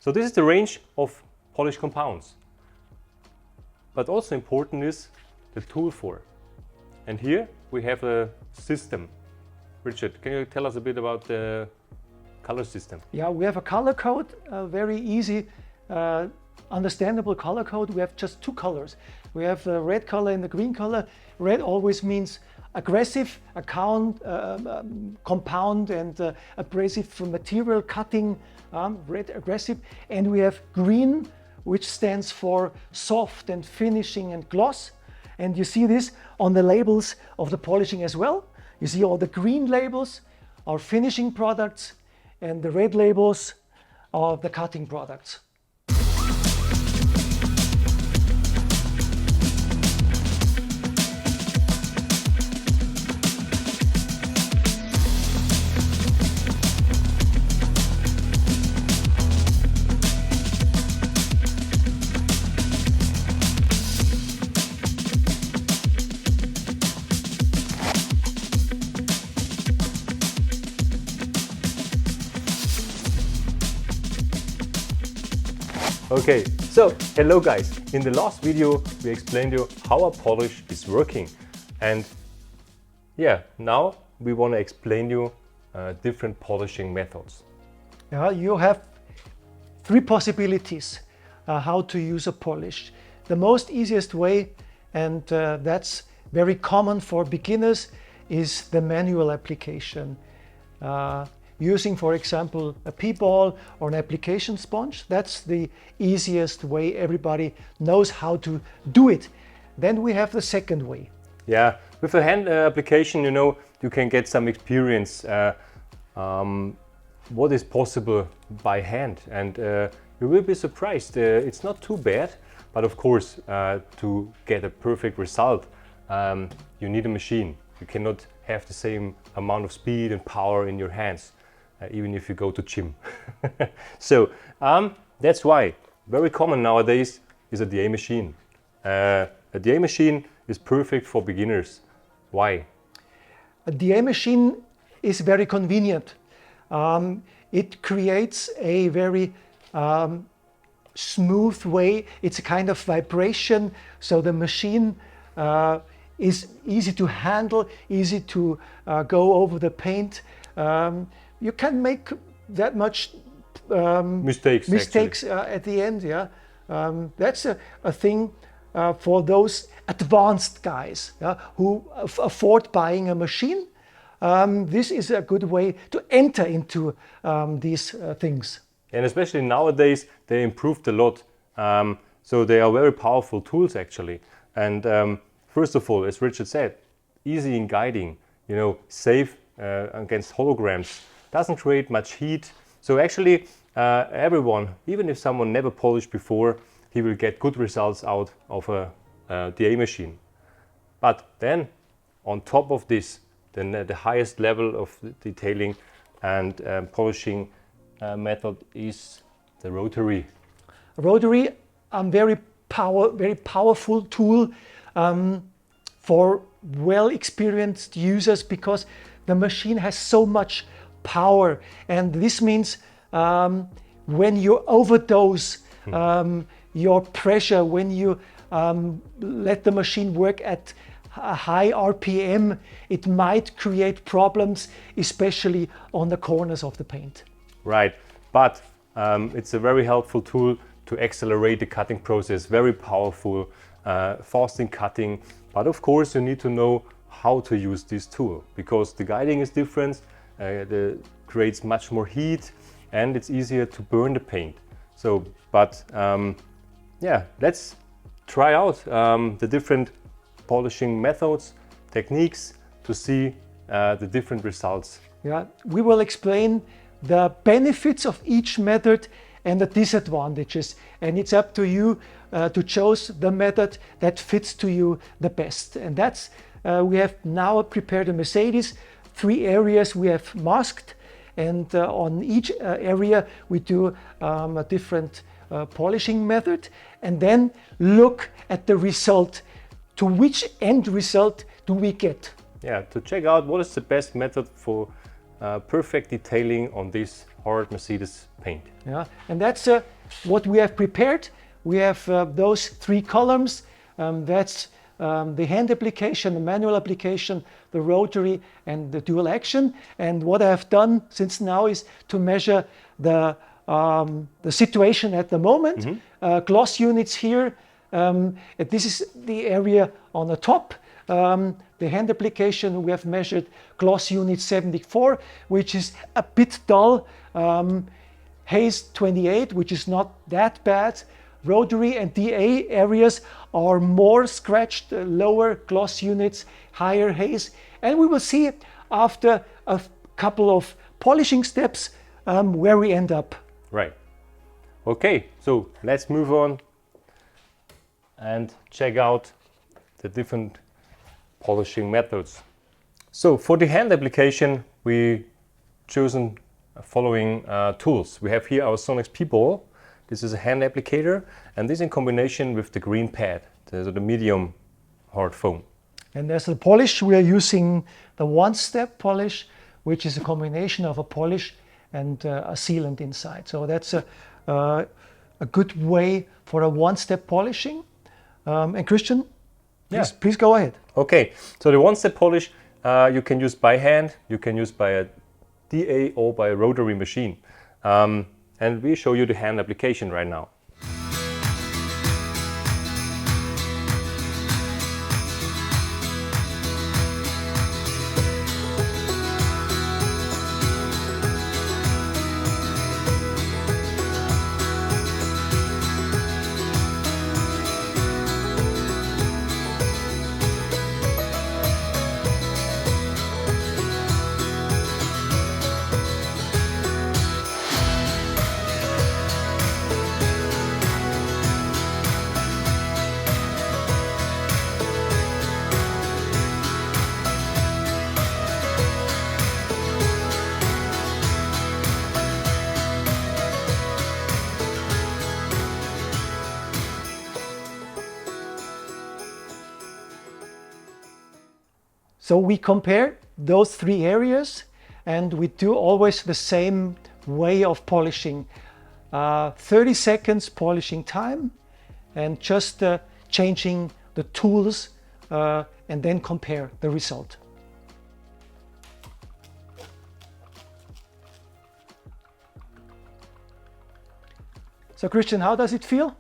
So this is the range of polish compounds. But also important is the tool for. And here we have a system. Richard, can you tell us a bit about the color system? Yeah, we have a color code, a very easy, understandable color code. We have just two colors. We have the red color and the green color. Red always means aggressive, compound and abrasive material cutting, red aggressive. And we have green, which stands for soft and finishing and gloss. And you see this on the labels of the polishing as well. You see all the green labels are finishing products and the red labels are the cutting products. Okay, so hello guys. In the last video we explained you how a polish is working, and yeah, now we want to explain you different polishing methods. Yeah, you have three possibilities how to use a polish. The most easiest way, and that's very common for beginners, is the manual application. Using, for example, a P-ball or an application sponge. That's the easiest way. Everybody knows how to do it. Then we have the second way. Yeah, with a hand application, you know, you can get some experience what is possible by hand, and you will be surprised. It's not too bad, but of course, to get a perfect result, you need a machine. You cannot have the same amount of speed and power in your hands. Even if you go to gym. So that's why very common nowadays is a DA machine. A DA machine is perfect for beginners. Why? A DA machine is very convenient. It creates a very smooth way. It's a kind of vibration, so the machine is easy to handle, easy to go over the paint. You can make that much mistakes at the end. Yeah, that's a thing for those advanced guys who afford buying a machine. This is a good way to enter into these things. And especially nowadays, they improved a lot. So they are very powerful tools actually. And first of all, as Richard said, easy in guiding. You know, safe against holograms. Doesn't create much heat. So actually everyone, even if someone never polished before, he will get good results out of a DA machine. But then on top of this, then the highest level of detailing and polishing method is the Rotary. Rotary, very powerful tool for well-experienced users, because the machine has so much power, and this means when you overdose your pressure, when you let the machine work at a high RPM, it might create problems, especially on the corners of the paint. Right, but it's a very helpful tool to accelerate the cutting process, very powerful, fast in cutting, but of course you need to know how to use this tool, because the guiding is different. Creates much more heat and it's easier to burn the paint. So, but yeah, let's try out the different polishing methods, techniques to see the different results. Yeah, we will explain the benefits of each method and the disadvantages, and it's up to you to choose the method that fits to you the best. And that's we have now prepared a Mercedes. 3 areas we have masked, and on each area we do a different polishing method, and then look at the result. To which end result do we get? Yeah, to check out what is the best method for perfect detailing on this hard Mercedes paint. Yeah, and that's what we have prepared. We have those 3 columns. That's the hand application, the manual application, the rotary, and the dual action. And what I have done since now is to measure the situation at the moment. Gloss units here. This is the area on the top. The hand application, we have measured gloss unit 74, which is a bit dull. Haze 28, which is not that bad. Rotary and DA areas are more scratched, lower gloss units, higher haze. And we will see after a couple of polishing steps where we end up. Right. Okay, so let's move on and check out the different polishing methods. So for the hand application, we chosen following tools. We have here our SONAX P-ball. This is a hand applicator, and this in combination with the green pad, the medium hard foam. And as the polish, we are using the one-step polish, which is a combination of a polish and a sealant inside. So that's a good way for a one-step polishing. And Christian, please go ahead. Okay, so the one-step polish you can use by hand, you can use by a DA or by a rotary machine. And we show you the hand application right now. So we compare those 3 areas, and we do always the same way of polishing. 30 seconds polishing time, and just changing the tools and then compare the result. So Christian, how does it feel?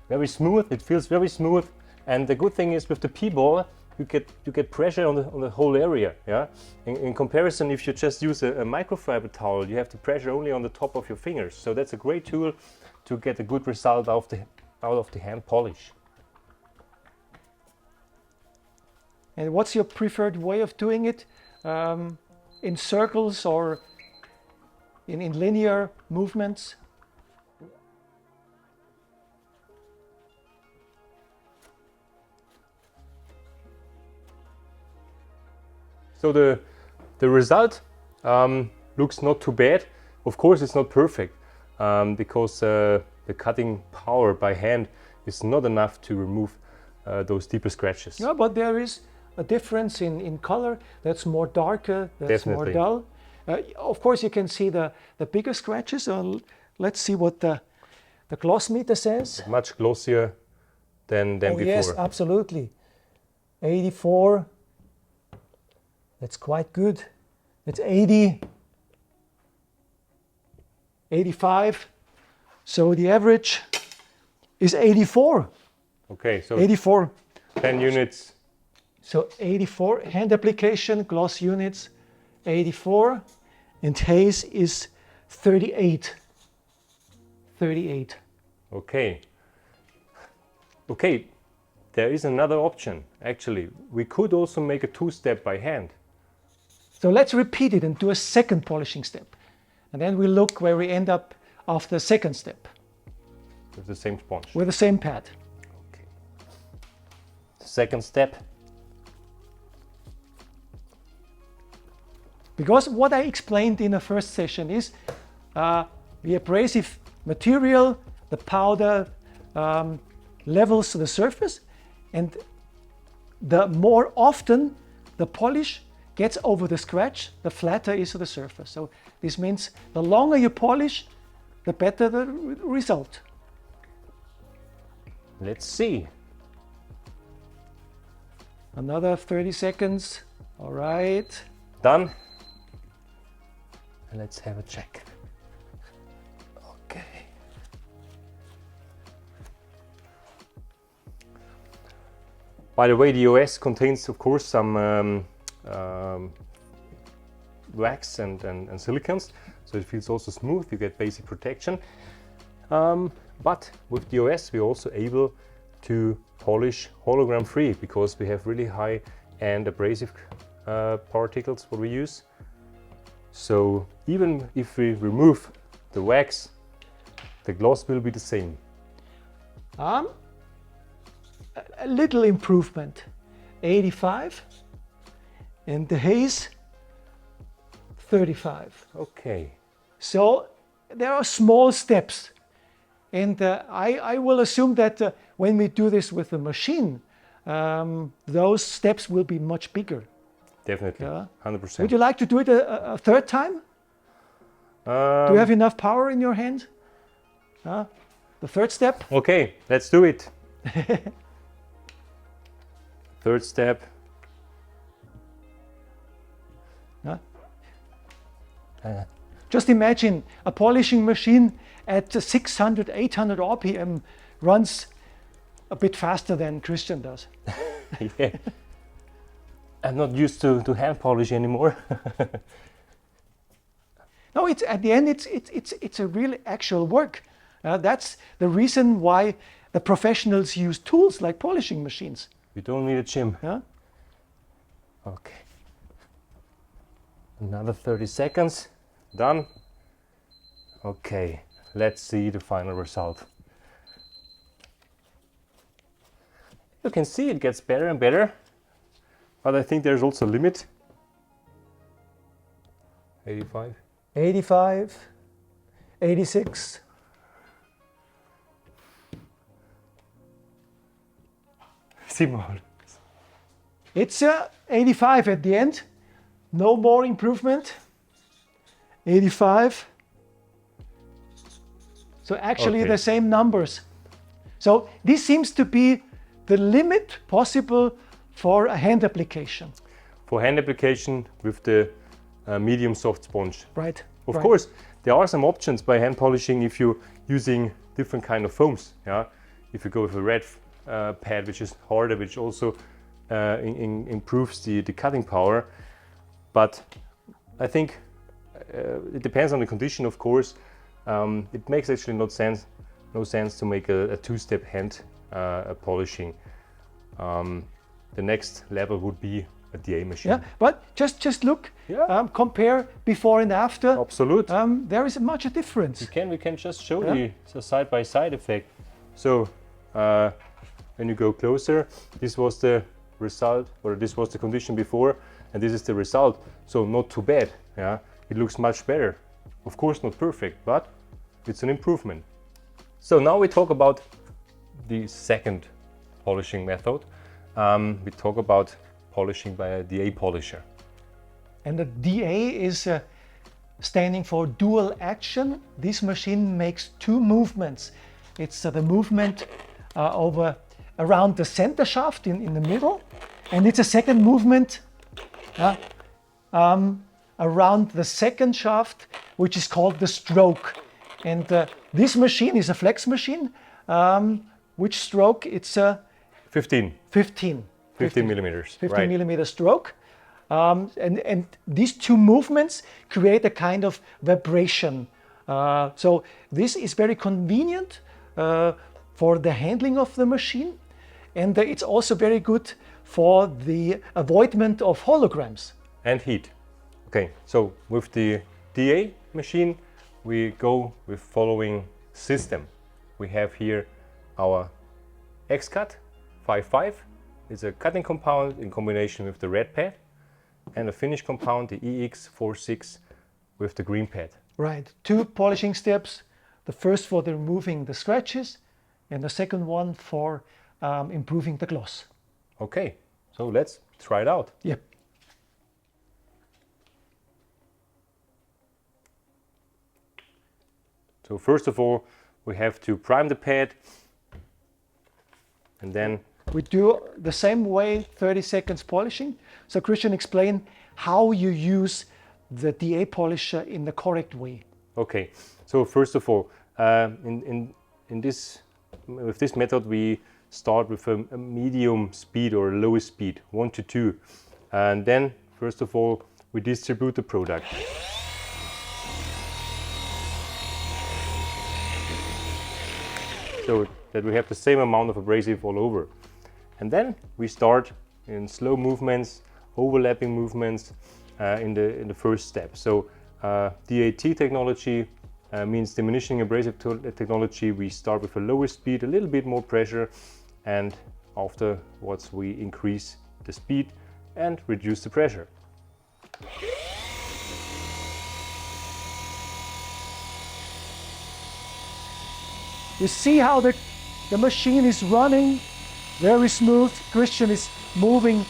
Very smooth, it feels very smooth. And the good thing is with the P-ball, you get pressure on the whole area. Yeah. In comparison, if you just use a microfiber towel, you have the pressure only on the top of your fingers. So that's a great tool to get a good result out of the hand polish. And what's your preferred way of doing it? In circles or in linear movements? So the result looks not too bad. Of course, it's not perfect because the cutting power by hand is not enough to remove those deeper scratches. Yeah, but there is a difference in color. That's more darker, that's Definitely. more dull. Of course, you can see the bigger scratches. Let's see what the gloss meter says. Much glossier than before. Yes, absolutely. 84. That's quite good. It's 80, 85. So the average is 84. Okay, so 84. 10 units. So 84 hand application, gloss units, 84. And haze is 38. 38. Okay. Okay, there is another option. Actually, we could also make a 2-step by hand. So let's repeat it and do a second polishing step. And then we look where we end up after the second step. With the same sponge. With the same pad. Okay. Second step. Because what I explained in the first session is the abrasive material, the powder levels the surface, and the more often the polish gets over the scratch, the flatter is the surface. So this means the longer you polish, the better the result. Let's see. Another 30 seconds. All right. Done. And let's have a check. Okay. By the way, the OS contains, of course, some wax and silicons, so it feels also smooth. You get basic protection. But with the OS, we're also able to polish hologram free because we have really high and abrasive particles what we use. So even if we remove the wax, the gloss will be the same. A little improvement, 85, and the haze, 35. Okay. So there are small steps, and I will assume that when we do this with the machine, those steps will be much bigger. Definitely, Yeah. 100%. Would you like to do it a third time? Do you have enough power in your hand? The third step? Okay, let's do it. Third step. Just imagine a polishing machine at 600, 800 RPM runs a bit faster than Christian does. Yeah. I'm not used to hand polish anymore. No, it's at the end. It's a real actual work. That's the reason why the professionals use tools like polishing machines. We don't need a gym. Yeah? Okay. Another 30 seconds. Done. Okay, let's see the final result. You can see it gets better and better, but I think there's also a limit. 85. 85, 86. Simon. It's 85 at the end. No more improvement. 85. So actually Okay. the same numbers. So this seems to be the limit possible for a hand application. For hand application with the medium soft sponge. Right. Of right. course, there are some options by hand polishing if you're using different kind of foams. Yeah, if you go with a red pad, which is harder, which also improves the cutting power. But I think it depends on the condition, of course. It makes actually no sense to make a two-step hand polishing. The next level would be a DA machine. Yeah, but just look, Yeah. compare before and after. Absolute. There is much a difference. We can just show Yeah. the side-by-side effect. So when you go closer, this was the result, or this was the condition before, and this is the result. So not too bad. Yeah, it looks much better. Of course, not perfect, but it's an improvement. So now we talk about the second polishing method. We talk about polishing by a DA polisher. And the DA is standing for dual action. This machine makes two movements. It's the movement around the center shaft in the middle, and it's a second movement around the second shaft, which is called the stroke. And this machine is a flex machine. Which stroke? It's a 15 millimeters. 15 right. millimeter stroke. And these two movements create a kind of vibration. So this is very convenient for the handling of the machine. And it's also very good for the avoidment of holograms. And heat. Okay, so with the DA machine, we go with following system. We have here our EXCUT 5.5. It's a cutting compound in combination with the red pad, and a finish compound, the EX46, with the green pad. Right, two polishing steps. The first for the removing the scratches, and the second one for improving the gloss. Okay, so let's try it out. Yep. So first of all, we have to prime the pad, and then we do the same way, 30 seconds polishing. So Christian, explain how you use the DA polisher in the correct way. Okay, so first of all, with this method we start with a medium speed or a low speed, 1 to 2, and then first of all we distribute the product. So that we have the same amount of abrasive all over. And then we start in slow movements, overlapping movements in the first step. So DAT technology means diminishing abrasive technology. We start with a lower speed, a little bit more pressure, and afterwards we increase the speed and reduce the pressure. You see how the machine is running very smooth. Christian is moving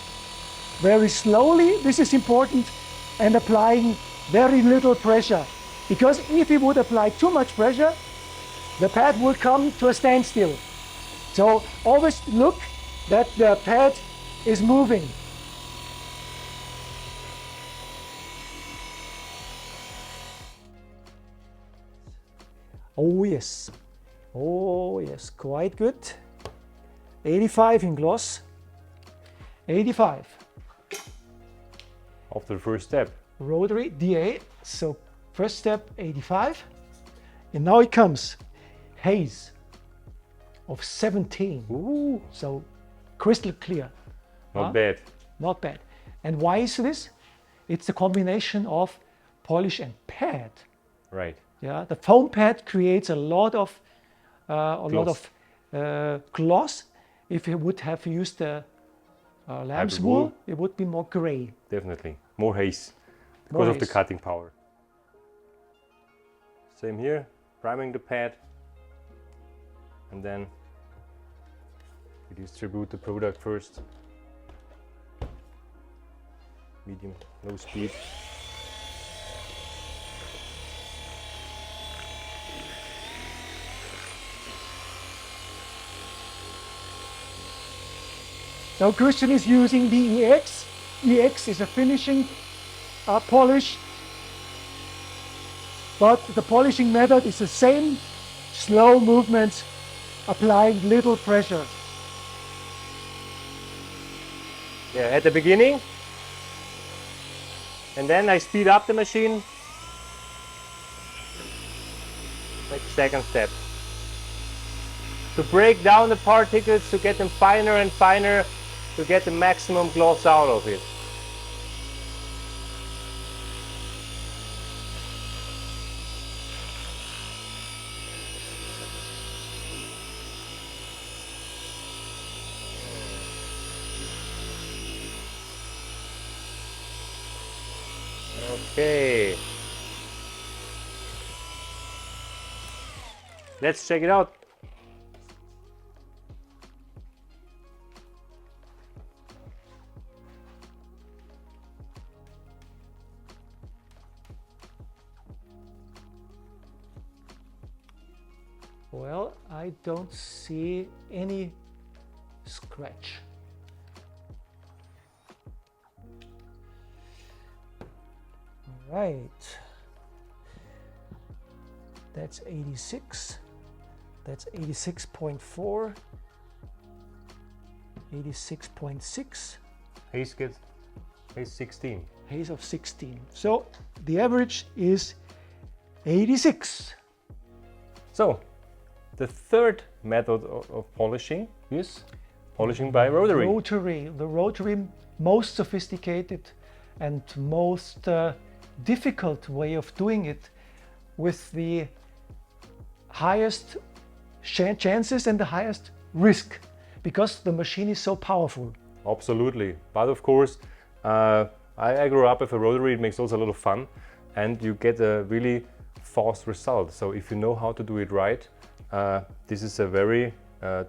very slowly. This is important, and applying very little pressure. Because if he would apply too much pressure, the pad will come to a standstill. So always look that the pad is moving. Oh yes. Oh yes, quite good. 85 in gloss. 85. After the first step. Rotary DA. So first step 85. And now it comes haze of 17. Ooh. So crystal clear. Not bad. Not bad. And why is this? It's a combination of polish and pad. Right. Yeah, the foam pad creates a lot of gloss. If you would have used the lamb's wool, it would be more gray. Definitely. More haze because of the cutting power. Same here, priming the pad, and then we distribute the product first. Medium, low speed. Now Christian is using the EX. EX is a finishing polish, but the polishing method is the same, slow movements, applying little pressure. Yeah, at the beginning, and then I speed up the machine, like second step, to break down the particles, to get them finer and finer, to get the maximum gloss out of it. Okay. Let's check it out. Well, I don't see any scratch. All right. That's 86. That's 86.4. 86.6. Haze 16. Haze of 16. So the average is 86. So the third method of polishing is polishing by rotary. The rotary, most sophisticated and most difficult way of doing it, with the highest chances and the highest risk, because the machine is so powerful. Absolutely, but of course, I grew up with a rotary. It makes also a lot of fun, and you get a really fast result. So if you know how to do it right, this is a very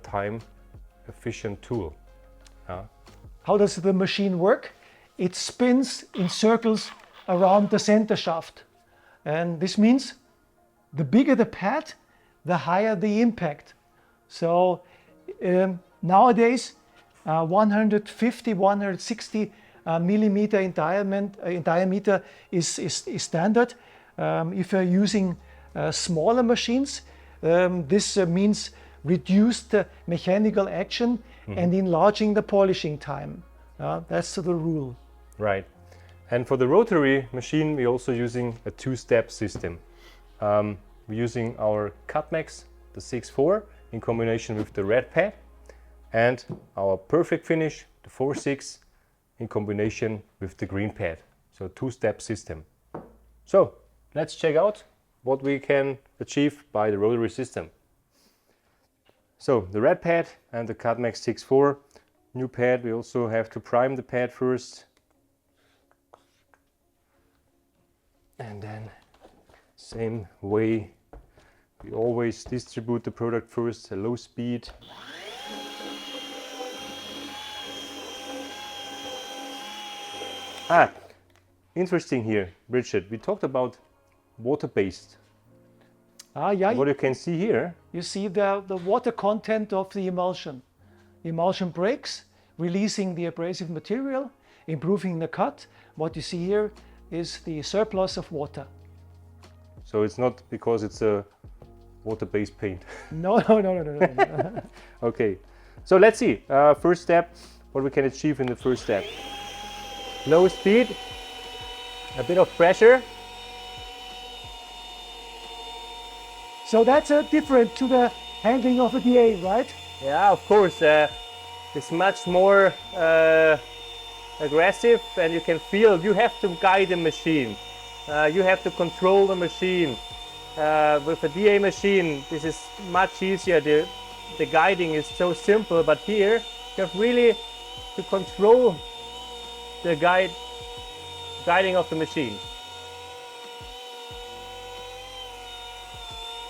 time efficient tool. How does the machine work? It spins in circles around the center shaft, and this means the bigger the pad, the higher the impact. So nowadays 150, 160 millimeter in diameter is standard. If you're using smaller machines, this means reduced mechanical action and enlarging the polishing time. That's the rule. Right. And for the rotary machine, we're also using a two-step system. We're using our CUTMAX, the 6.4, in combination with the red pad, and our perfect finish, the 4.6, in combination with the green pad. So two-step system. So let's check out what we can achieve by the rotary system. So the red pad and the CUTMAX 6.4 new pad, we also have to prime the pad first. And then same way, we always distribute the product first, a low speed. Interesting here, Richard, we talked about water-based. Yeah. What you can see here, you see the water content of the emulsion. The emulsion breaks, releasing the abrasive material, improving the cut. What you see here is the surplus of water. so it's not because it's a water-based paint. No. Okay, so let's see. First step, what we can achieve in the first step. Low speed, a bit of pressure. So that's different to the handling of a DA, right? Yeah, of course. It's much more aggressive, and you can feel you have to guide the machine. You have to control the machine. With a DA machine, this is much easier. The guiding is so simple, but here you have really to control the guiding of the machine.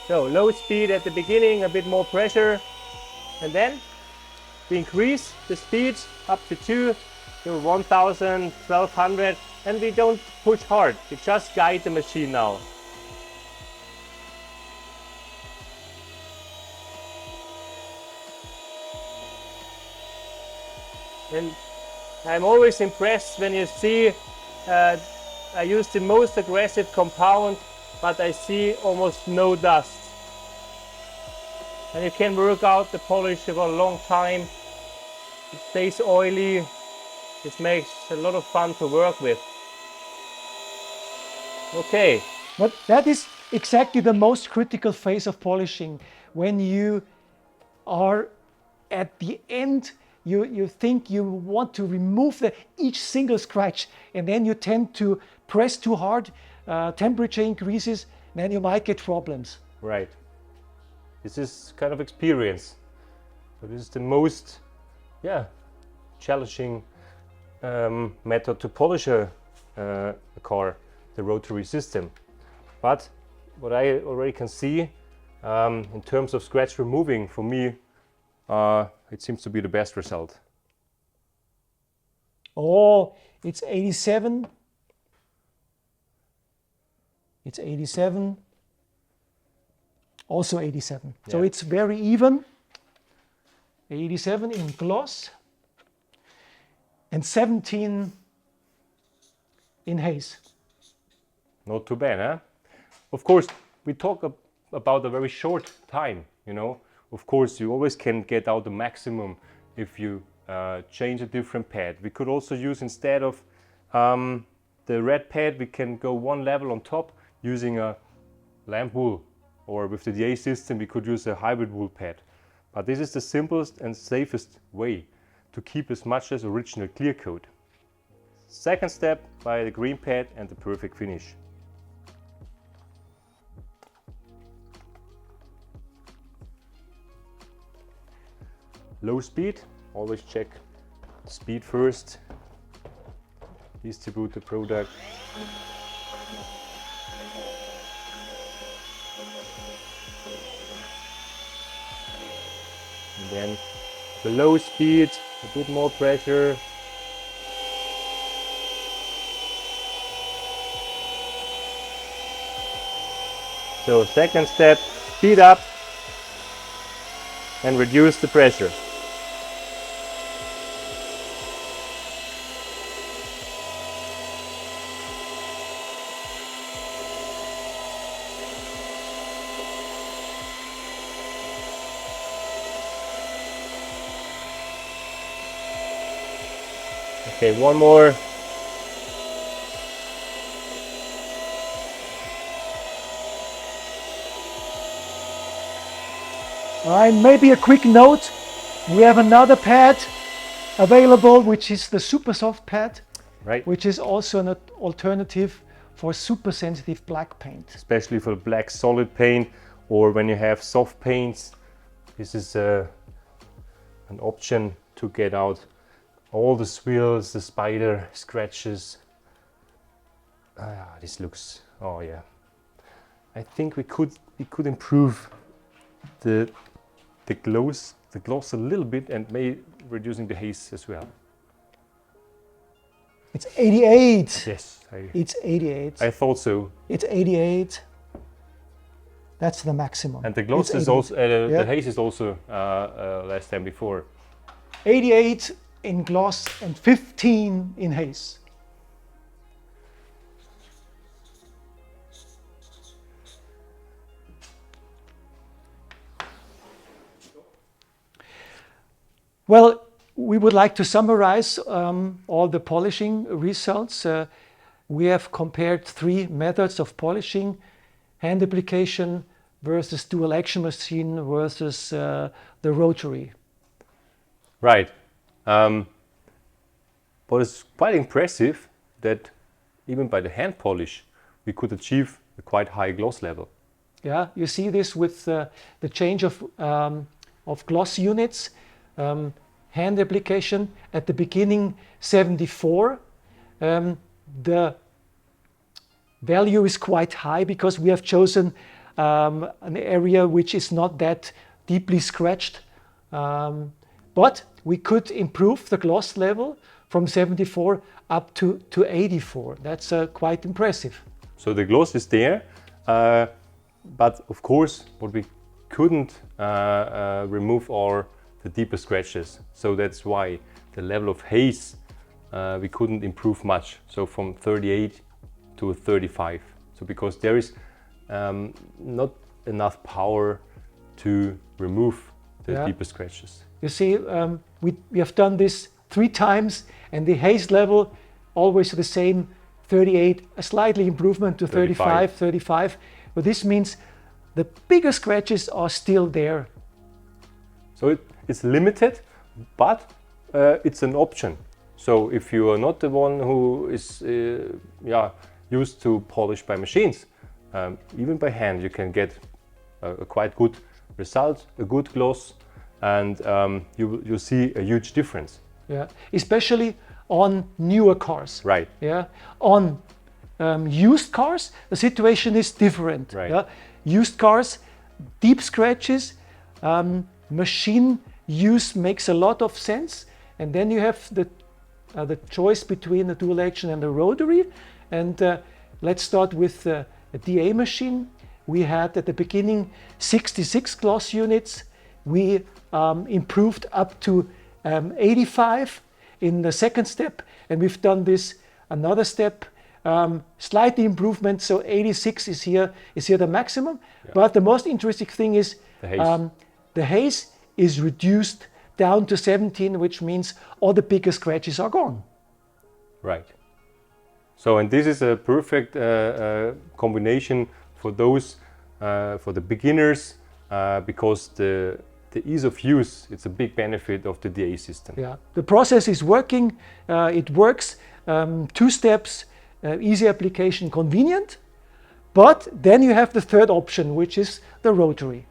So low speed at the beginning, a bit more pressure, and then we increase the speed up to 1,000, 1,200, and we don't push hard, we just guide the machine now. And I'm always impressed when you see I use the most aggressive compound, but I see almost no dust. And you can work out the polish for a long time. It stays oily. This makes a lot of fun to work with. Okay. But that is exactly the most critical phase of polishing. When you are at the end, you think you want to remove each single scratch, and then you tend to press too hard, temperature increases, then you might get problems. Right. This is kind of experience. So this is the most challenging method to polish a car, the rotary system. But what I already can see in terms of scratch removing, for me, it seems to be the best result. Oh, it's 87. It's 87. Also 87. Yeah. So it's very even. 87 in gloss and 17 in haze. Not too bad, huh? Of course, we talk about a very short time, you know. Of course, you always can get out the maximum if you change a different pad. We could also use, instead of the red pad, we can go one level on top using a lamp wool, or with the DA system we could use a hybrid wool pad. But this is the simplest and safest way to keep as much as original clear coat. Second step, by the green pad and the perfect finish. Low speed, always check speed first. Distribute the product. And then the low speed, a bit more pressure. So second step, speed up and reduce the pressure. Okay, one more. All right, maybe a quick note. We have another pad available, which is the super soft pad, Right. which is also an alternative for super sensitive black paint. Especially for black solid paint, or when you have soft paints, this is an option to get out all the swirls, the spider scratches. This looks, oh yeah. I think we could improve the gloss a little bit, and maybe reducing the haze as well. It's 88. Yes, It's 88. I thought so. It's 88. That's the maximum. And the gloss It's is 88. also, Yeah. the haze is also less than before. 88 in gloss and 15 in haze. Well, we would like to summarize all the polishing results. We have compared 3 methods of polishing: hand application versus dual action machine versus the rotary. Right. But it's quite impressive that even by the hand polish we could achieve a quite high gloss level. Yeah, you see this with the change of gloss units. Hand application at the beginning 74. The value is quite high because we have chosen an area which is not that deeply scratched. But we could improve the gloss level from 74 up to 84. That's quite impressive. So the gloss is there, but of course what we couldn't remove are the deeper scratches. So that's why the level of haze we couldn't improve much. So from 38 to 35. So because there is not enough power to remove the deeper scratches. You see, we have done this 3 times, and the haze level always the same, 38, a slightly improvement to 35. But this means the bigger scratches are still there. So it's limited, but it's an option. So if you are not the one who is used to polish by machines, even by hand you can get a quite good result, a good gloss, and you see a huge difference. Yeah, especially on newer cars. Right. Yeah, on used cars the situation is different. Right. Yeah? Used cars, deep scratches, machine use makes a lot of sense, and then you have the choice between the dual action and the rotary. And let's start with a DA machine. We had at the beginning 66 gloss units. We improved up to 85 in the second step, and we've done this another step, slight improvement. So 86 is here the maximum. Yeah. But the most interesting thing is the haze is reduced down to 17, which means all the bigger scratches are gone. Right. So, and this is a perfect combination for those, for the beginners, because the ease of use, it's a big benefit of the DA system. Yeah, the process is working. It works. 2 steps, easy application, convenient. But then you have the third option, which is the rotary.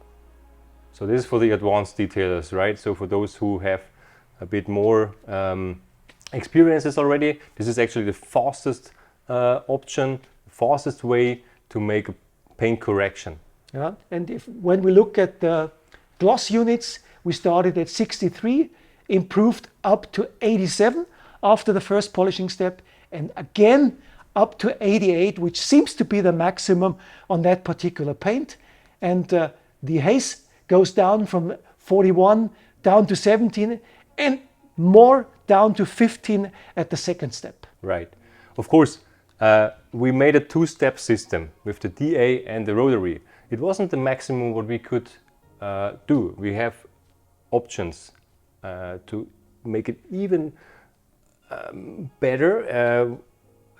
So this is for the advanced detailers, right? So for those who have a bit more experiences already, this is actually the fastest option, fastest way to make a paint correction. Yeah, and when we look at the gloss units, we started at 63, improved up to 87 after the first polishing step, and again up to 88, which seems to be the maximum on that particular paint. And the haze goes down from 41 down to 17 and more down to 15 at the second step. Right. Of course, we made a two-step system with the DA and the Rotary. It wasn't the maximum what we could do. We have options to make it even better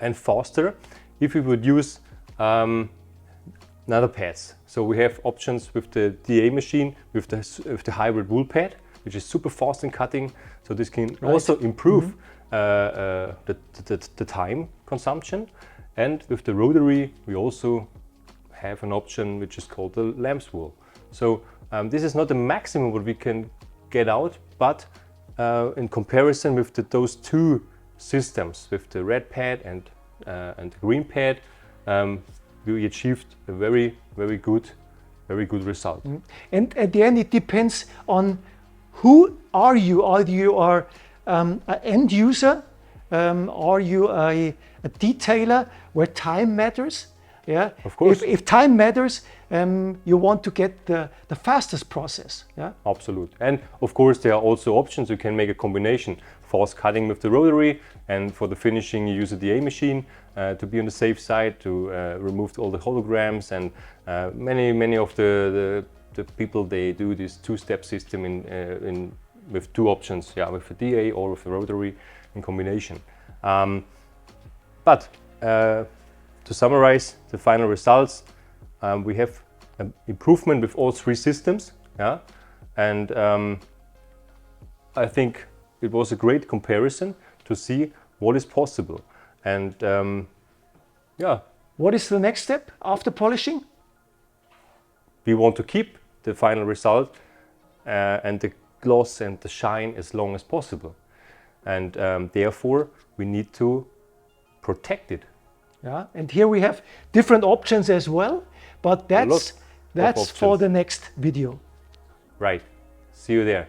and faster if we would use another pads. So we have options with the DA machine with the hybrid wool pad, which is super fast in cutting. So this can also improve the time consumption. And with the Rotary, we also have an option which is called the lamb's wool. So this is not the maximum what we can get out, but in comparison with those two systems, with the red pad and the green pad, we achieved a very good result. And at the end, it depends on who are you. Are you an end user? Are you a detailer where time matters? Yeah, of course. If time matters, you want to get the fastest process. Yeah, absolutely. And of course, there are also options. You can make a combination: fast cutting with the Rotary, and for the finishing, you use a DA machine to be on the safe side, to remove all the holograms. And many of the people, they do this two-step system with two options, yeah, with the DA or with the Rotary in combination. But to summarize the final results, we have an improvement with all three systems, yeah, and I think it was a great comparison to see what is possible. And yeah. What is the next step after polishing? We want to keep the final result and the gloss and the shine as long as possible, and therefore we need to protect it. Yeah, and here we have different options as well, but that's for the next video. Right. See you there.